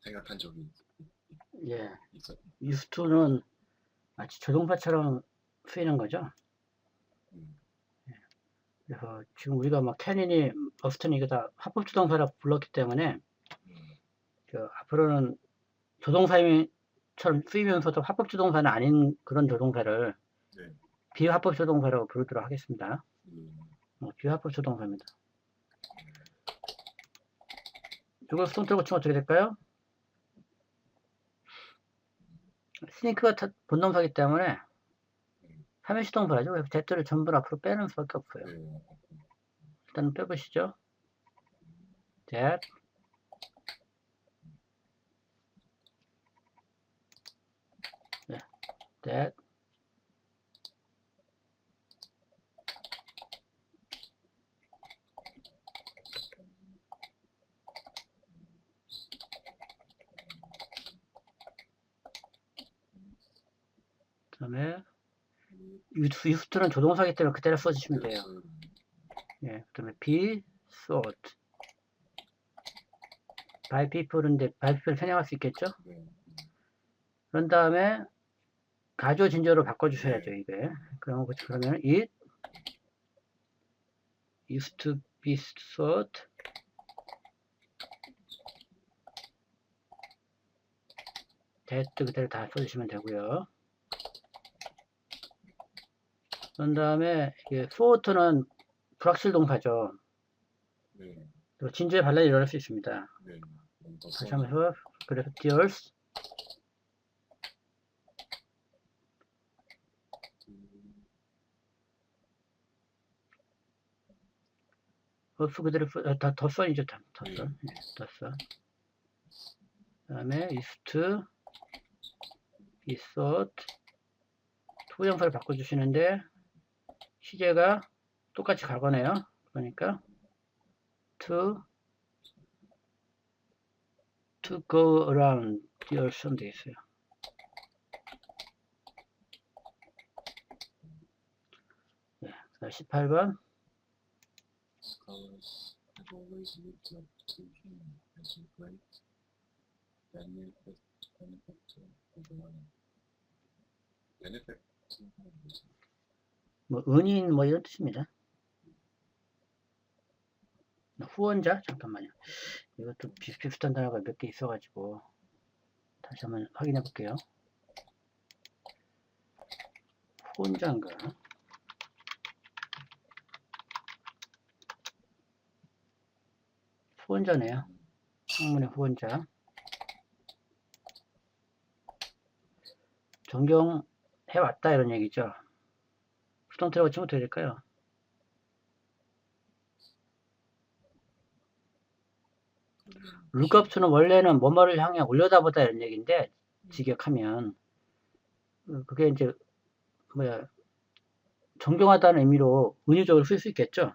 생각한 적이 있었다. used to는 마치 조동사처럼 쓰이는 거죠. 그래서 지금 우리가 막 캐닌이 어스턴이 이거 다 합법조동사라고 불렀기 때문에 앞으로는 조동사처럼 쓰이면서도 합법조동사는 아닌 그런 조동사를 비합법조동사라고 부르도록 하겠습니다. 비합법조동사입니다. 이걸 수동태로 고치면 어떻게 될까요? 스니크가 본동사기 때문에 3인 시동을 하죠. 그래서 that를 전부 앞으로 빼는 수밖에 없어요. 일단 빼보시죠. that, 네, that, 그 다음에 use는 조동사기 때문에 그대로 써주시면 돼요. 예, 그 다음에 be sought by people인데 by people 편향할 수 있겠죠? 그런 다음에 가주어 진저로 바꿔주셔야죠, 이게. 그러면 it used to be sought that 그대로 다 써주시면 되고요. 그런 다음에 이게 sought는 불확실 동사죠. 진주에 반란이 일어날 수 있습니다. 다시 한번 해봐. 그래서 dears 버프 그대로 다 덧선이죠. 덧선. 네, 덧선. 그 다음에 used to be sought 투부정사를 바꿔주시는데 시제가 똑같이 가거네요. 그러니까 to go around dears 하면 되겠어요. 네, 18번 Scholars have always looked up to him as a great benefactor of the land. benefactor 뭐 은인 뭐 이런 뜻입니다. 후원자? 잠깐만요. 이것도 비슷비슷한 단어가 몇 개 있어가지고 다시 한번 확인해 볼게요. 후원자인가? 후원자네요. 학문의 후원자. 존경해왔다 이런 얘기죠. 수동태라고 치면 어떻게 될까요? lookup는 원래는 뭐뭐를 향해 올려다보다 이런 얘기인데 직역하면 그게 이제 뭐야 존경하다는 의미로 은유적으로 쓸 수 있겠죠.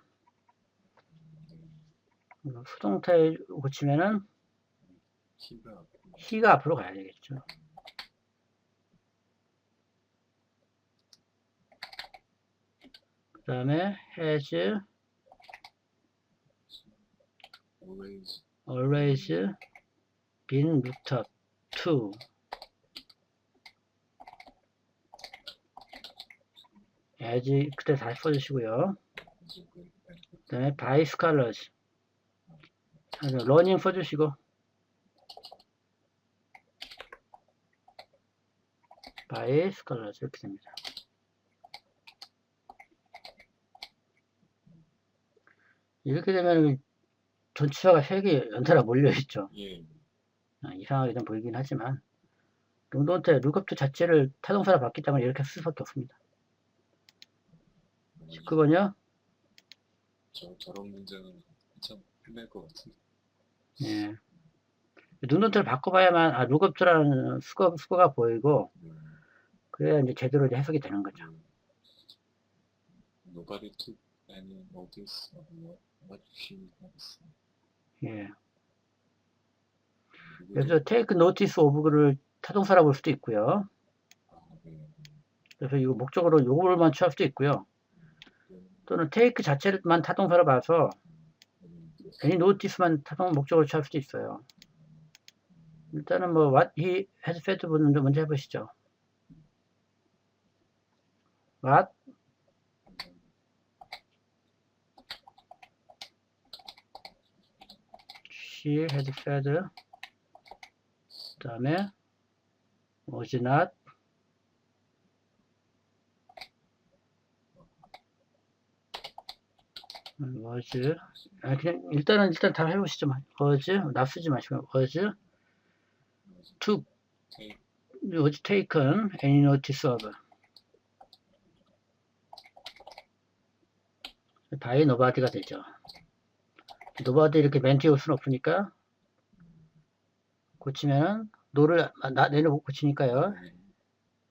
수동태 고치면은 he가 앞으로 가야 되겠죠. 그 다음에 has always been looked up to as 그때 다시 써주시고요. 그 다음에 by scholars learning 써주시고 by scholars 이렇게 됩니다. 이렇게 되면 전치사가 3개 연달아 몰려있죠. 이상하게 좀 보이긴 하지만 용도한테 룩업투 자체를 타동사로 봤기 때문에 이렇게 쓸 수밖에 없습니다. 19번이요? 저런 문제는 참 끝날 것 같은데. 예. 눈노트를 바꿔봐야만 룩업투라는 수거가 보이고 그래야 이제 제대로 이제 해석이 되는 거죠. Nobody took any notice of what she had said. 예. 그래서 take notice of를 타동사로 볼 수도 있고요. 그래서 이거 목적으로 요거만 취할 수도 있고요. 또는 take 자체만 타동사로 봐서 any notice만 목적으로 취할 수도 있어요. 일단은 뭐 what he has said 분도 먼저 해보시죠. what she had said 그 다음에 was not was. 그냥 일단 다 해보시죠. was, 납 쓰지 마시고 was took, was taken any notice of. by nobody가 되죠. nobody 이렇게 멘트 올 수는 없으니까 고치면은 no를 내려 고치니까요.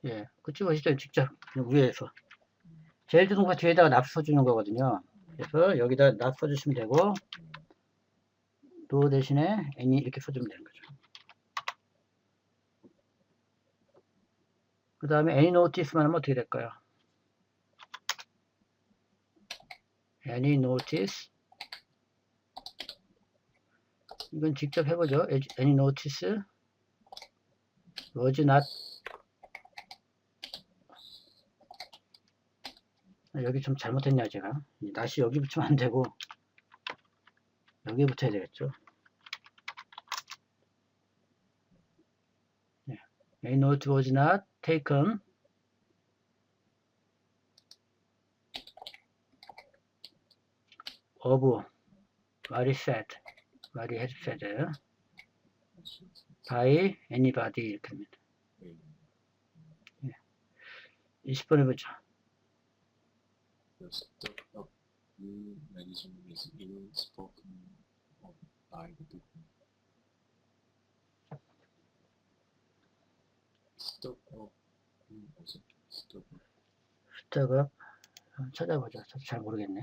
예, 고치보시죠. 직접 위에서. 제일 주동사 뒤에다가 납 써주는 거거든요. 그래서 여기다 납 써주시면 되고 no 대신에 any 이렇게 써주면 되는 거죠. 그 다음에 any notice만 하면 어떻게 될까요? any notice. 이건 직접 해보죠. any notice was not. 여기 좀 잘못했네요, 제가. 다시 여기 붙이면 안 되고 여기 붙여야 되겠죠. 네. any note was not taken of what he said, what he had said by anybody 이렇게 합니다. 20번 해보죠. The stock of new management is ill spoken of by the people. Stock of 뭐지? Stock of 스톱업 찾아보죠. 저도 잘 모르겠네.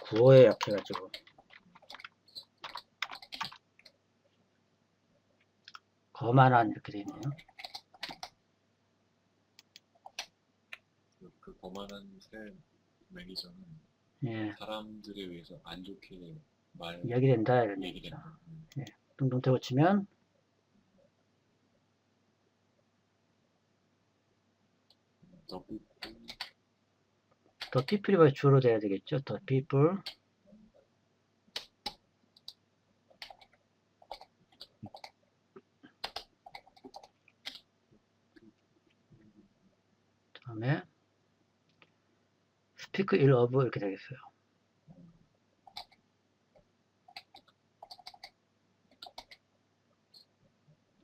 구어에 약해가지고 거만한 이렇게 되네요. 그 거만한 새 매니저는 예, 사람들에 의해서 안 좋게 얘기된다 이런 얘기죠. 얘기된다. 예, 둥둥태 고치면 더 people이 주어로 돼야 되겠죠. 더 people. 다음에 speak ill of 이렇게 되겠어요.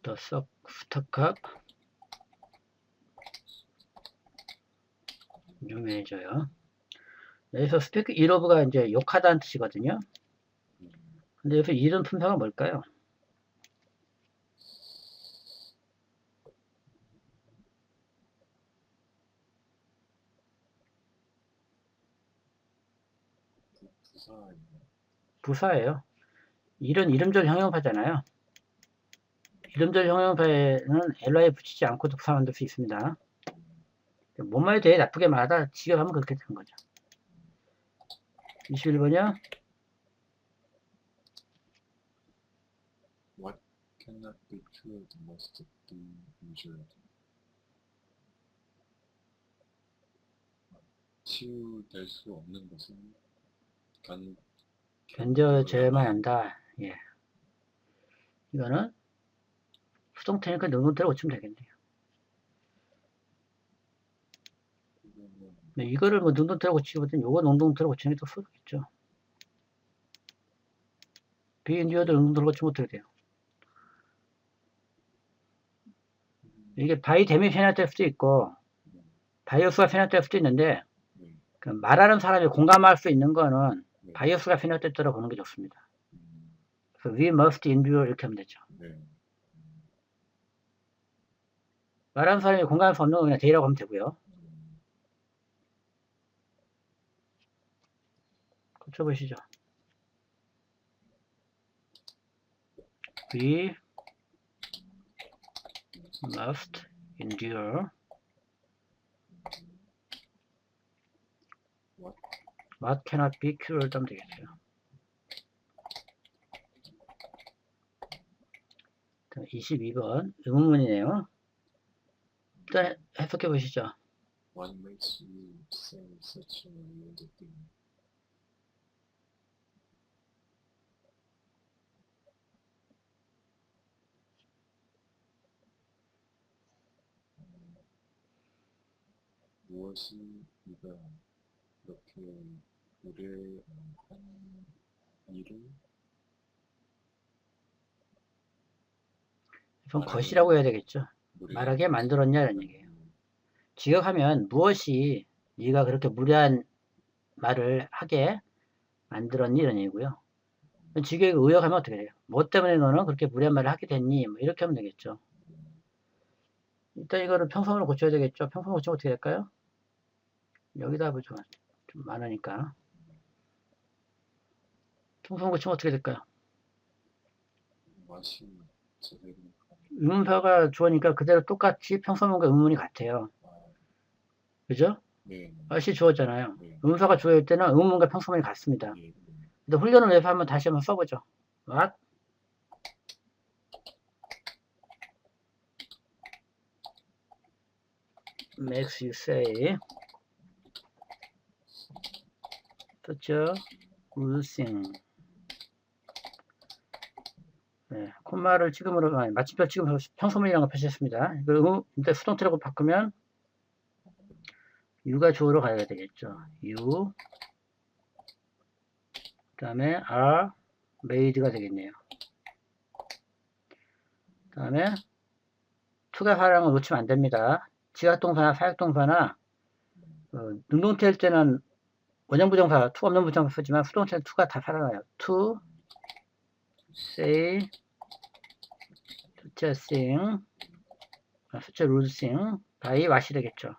the stuck up new manager요. 여기서 speak ill of가 이제 욕하다는 뜻이거든요. 근데 여기서 이런 품사가 뭘까요? 부사예요. 이런 이름절 형용사잖아요. 이름절 형용사에는 ly 붙이지 않고도 부사 만들 수 있습니다. 뭔 말에 대해 나쁘게 말하다 직역하면 그렇게 되는 거죠. 21번이요. What cannot be cured must be endured. 치유될 수 없는 것은 견뎌져야만 한다. 예. 이거는 수동태니까 능동태로 고치면 되겠네요. 네, 이거를 뭐 능동태로 고치기보다는 요거 능동태로 고치는 게 더 수월하겠죠. 비인듀어도 능동태로 고치면 어떻게 돼요? 이게 바이 댐이 편향될 수도 있고 바이오스가 편향될 수도 있는데 그 말하는 사람이 공감할 수 있는 거는 바이오스가 편향됐다고 보는 게 좋습니다. 그래서 we must endure 이렇게 하면 되죠. 말하는 사람이 공감할 수 없는 건 그냥 they라고 하면 되고요. 고쳐보시죠. We must endure what cannot be cured 하면 되겠어요. 22번 의문문이네요. 일단 해석해 보시죠. What makes you say such a weird thing? 무엇이 네가 이렇게 무례한 일을 좀 말하게 것이라고 해야 되겠죠. 무례한 말하게 만들었냐는 얘기예요. 직역하면 무엇이 네가 그렇게 무례한 말을 하게 만들었니 이런 얘기고요. 직역에 의역하면 어떻게 돼요? 뭐 때문에 너는 그렇게 무례한 말을 하게 됐니? 뭐 이렇게 하면 되겠죠. 일단 이거를 평성으로 고쳐야 되겠죠. 평성으로 고치면 어떻게 될까요? 여기다 보죠. 좀 많으니까. 평성으로 고치면 어떻게 될까요? 맛이 제대로 의문사가 주어니까 그대로 똑같이 평서문과 의문이 같아요. 그죠? 네, 맛이 주어잖아요. 네, 의문사가 주어일 때는 의문과 평서문이 같습니다. 예, 근데 훈련을 위해서 한번 다시 한번 써보죠. What makes you say such a good thing? 네, 콤마를 찍음으로, 아니, 마침표 찍으면서 평소문이라는 걸 표시했습니다. 이걸 일단 수동태라고 바꾸면 U가 주어로 가야 되겠죠. U, 그 다음에 are made가 되겠네요. 그 다음에 투가 사랑을 놓치면 안 됩니다. 지각동사나 사역동사나 능동태일 때는 원형부정사, 투 없는 부정사 쓰지만 수동태는 투가 다 살아나요. To say such a thing, such a rude thing by what이 되겠죠.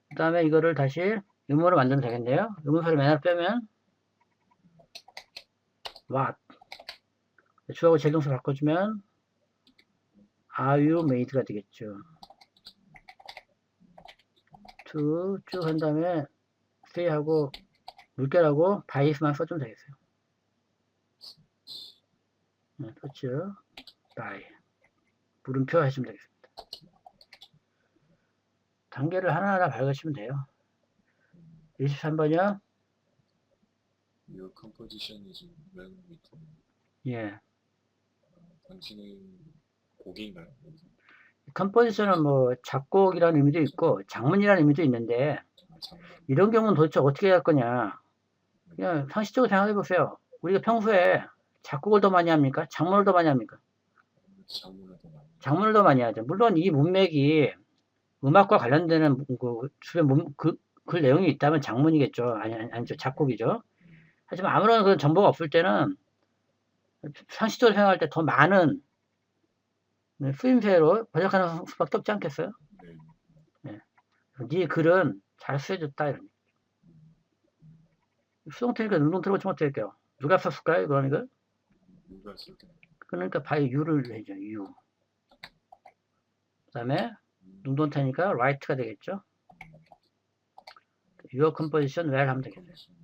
그 다음에 이거를 다시 의문으로 만들면 되겠네요. 의문사를 맨날 빼면 what 주하고 제동사 바꿔주면 are you made가 되겠죠. to 쭉 한 다음에 say하고 물결하고 by만 써주면 되겠어요. such by 물음표 하시면 되겠습니다. 단계를 하나하나 밝으시면 돼요. 23번이요. Your composition is well written. 예. 당신의 곡인가요? 컴포지션은 뭐 작곡이라는 의미도 있고 장문이라는 의미도 있는데 이런 경우는 도대체 어떻게 할 거냐. 그냥 상식적으로 생각해 보세요. 우리가 평소에 작곡을 더 많이 합니까? 장문을 더 많이 합니까? 장문을 더 많이 하죠. 물론 이 문맥이 음악과 관련되는 그 내용이 있다면 장문이겠죠. 아니죠. 작곡이죠. 하지만 아무런 그런 정보가 없을 때는 상식적으로 생각할 때 더 많은 쓰임새로 번역하는 수밖에 없지 않겠어요? 네. 네 글은 잘 쓰여졌다 이런. 수동태니까 능동태로 고치면 어떻게 할게요? 누가 썼을까요? 그러니까 그러니까 by you를 해죠. you. 그 다음에 능동태니까 write가 되겠죠. your composition well 하면 되겠어요.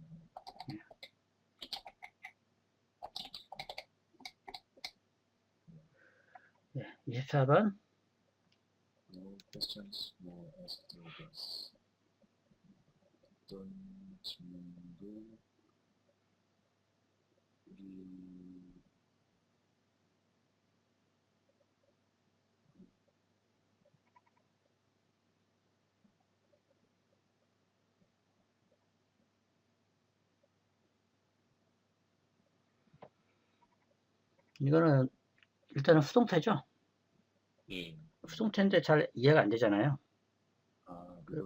네, 24번. No questions, no asked orders. 어떤 질문도 우리 이거는 일단은 수동태죠. 예. 수동태인데 잘 이해가 안 되잖아요.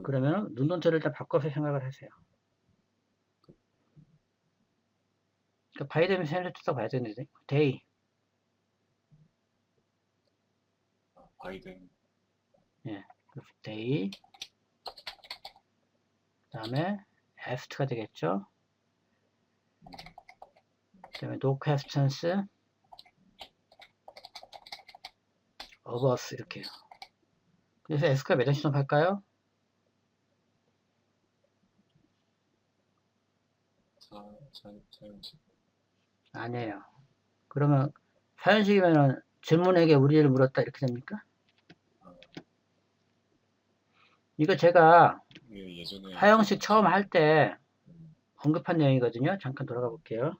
그러면 능동태를 일단 바꿔서 생각을 하세요. 그러니까 바이데미 셀렉트도 봐야 되는데 day. 바이든. 예, day. 그 다음에 asked가 되겠죠. 그 다음에 no questions of us 이렇게요. 그래서 ask가 몇 장 시동할까요? 사용식. 아니에요. 그러면 사연식이면은 질문에게 우리를 물었다 이렇게 됩니까? 이거 제가 사형식 처음 할 때 언급한 내용이거든요. 잠깐 돌아가 볼게요.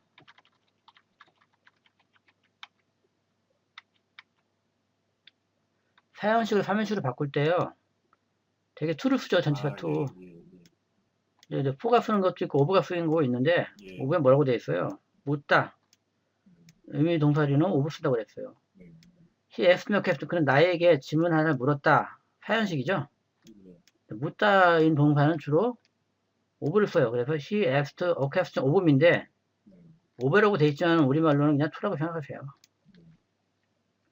사형식을 3형식으로 바꿀 때요. 되게 투를 쓰죠. 전체가 투. 이제 for가 쓰는 것도 있고 over가 쓰는 거 있는데 예. over에 뭐라고 돼 있어요? 묻다. 의미 동사리는 over 쓴다고 그랬어요. He asked me a question. 그는 나에게 질문 하나 물었다. 사연식이죠? 예. 묻다인 동사는 주로 over를 써요. 그래서 he asked a question over인데 over라고 돼 있지만 우리말로는 그냥 to라고 생각하세요.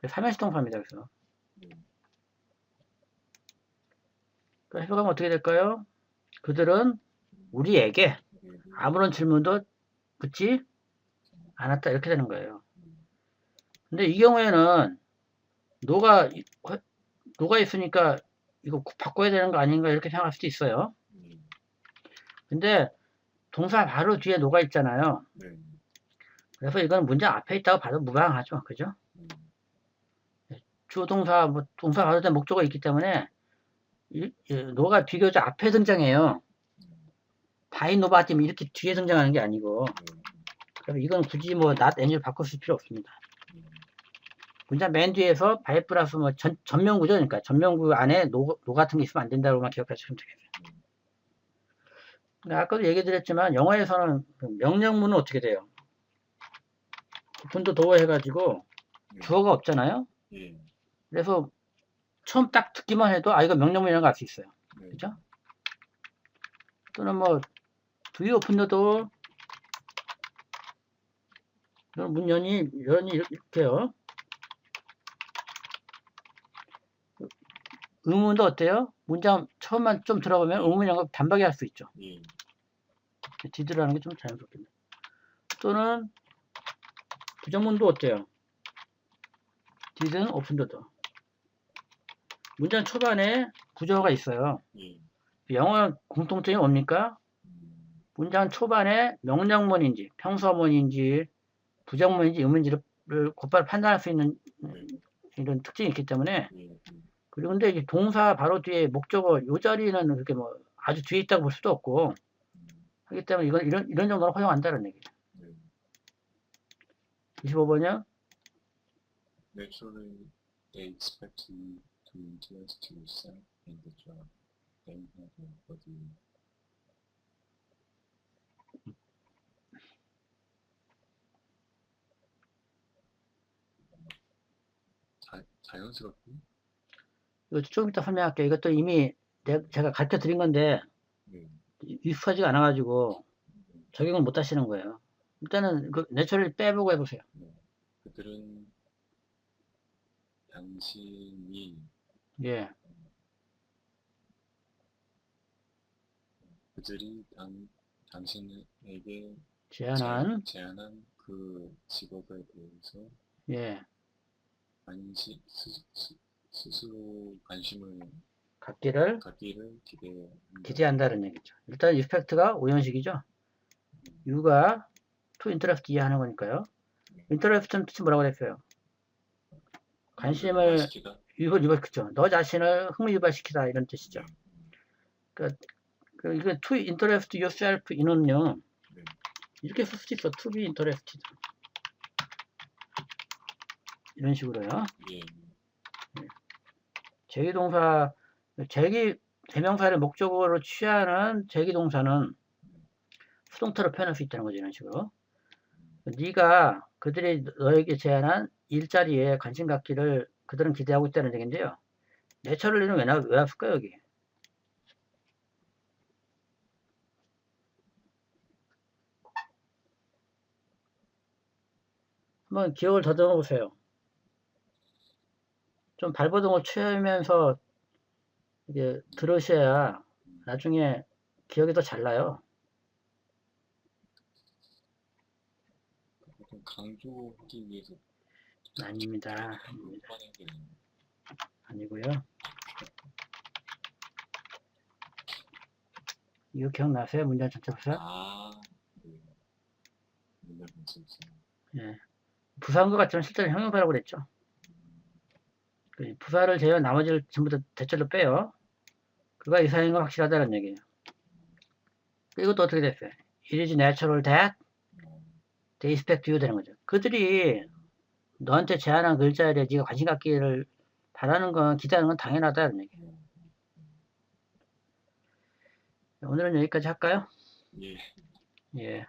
삼형식 동사입니다. 그래서 해석하면 어떻게 될까요? 그들은 우리에게 아무런 질문도 붙지 않았다. 이렇게 되는 거예요. 근데 이 경우에는 노가 있으니까 이거 바꿔야 되는 거 아닌가 이렇게 생각할 수도 있어요. 근데 동사 바로 뒤에 노가 있잖아요. 그래서 이건 문장 앞에 있다고 봐도 무방하죠. 그죠? 주동사, 동사 바로 된 목적어가 있기 때문에 노가 비교적 앞에 등장해요. 바이 노바팀 이렇게 뒤에 등장하는 게 아니고. 그래서 이건 굳이 not and를 바꿀 필요 없습니다. 문장 맨 뒤에서 바이 플러스 전면구죠. 그러니까 전면구 안에 노 같은 게 있으면 안 된다고만 기억하시면 되겠어요. 아까도 얘기 드렸지만 영어에서는 명령문은 어떻게 돼요? 분도 도어 해가지고 주어가 없잖아요. 그래서 처음 딱 듣기만 해도 이거 명령문이라는 걸 알 수 있어요. 그죠? 또는 do you open the door? 문 연이 이렇게요. 의문도 어때요? 문장 처음만 좀 들어보면 의문이라는 걸 단박에 할 수 있죠. 디드라는 게 좀 자연스럽겠네. 또는 부정문도 어때요? didn't open the door. 문장 초반에 부정어가 있어요. 영어 공통점이 뭡니까? 문장 초반에 명령문인지 평서문인지 부정문인지 의문인지를 곧바로 판단할 수 있는 이런 특징이 있기 때문에 그리고 근데 이제 동사 바로 뒤에 목적어 요 자리는 그렇게 아주 뒤에 있다고 볼 수도 없고 하기 때문에 이런 정도로 허용한다는 얘기예요. 25번이요. Naturally, they expect you to interest yourself in the job. They have a body. 자연스럽게? 이거 좀 이따 설명할게요. 이것도 이미 제가 가르쳐 드린 건데 익숙하지가 않아가지고 적용을 못 하시는 거예요. 일단은 그 내추럴 빼보고 해보세요. 그들은 당신이 그들이 당신에게 제안한 그 직업에 대해서 스스로 관심을 갖기를 기대한다는 얘기죠. 일단 expect가 오형식이죠. you가 to interest 이해하는 거니까요. interest는 뜻이 뭐라고 그랬어요? 관심을 유발시키죠. 너 자신을 흥미유발시키다 이런 뜻이죠. 이거 to interest yourself in은요. 이렇게 쓸 수도 있어. to be interested. 이런 식으로요. 제기동사, 대명사를 목적어로 취하는 제기동사는 수동태로 표현할 수 있다는 거죠. 이런 식으로. 네가 그들이 너에게 제안한 일자리에 관심 갖기를 그들은 기대하고 있다는 얘기인데요. 내처럴리는 왜 왔을까요, 여기? 한번 기억을 더듬어 보세요. 좀 발버둥을 취하면서 이게 들으셔야 나중에 기억이 더 잘 나요. 강조하기 위해서 아닙니다. 아니고요. 이거 기억나세요? 문장 전체 부사? 부사한 것 같지만 실제로 형용사라고 그랬죠. 부사를 제외한 나머지를 전부 다 대절로 빼요. 그가 이상인 건 확실하다는 얘기예요. 이것도 어떻게 됐어요? It is natural that they expect you 되는 거죠. 그들이 너한테 제안한 그 일자리에 네가 관심 갖기를 바라는 건, 기대하는 건 당연하다는 얘기예요. 오늘은 여기까지 할까요? 예. 예.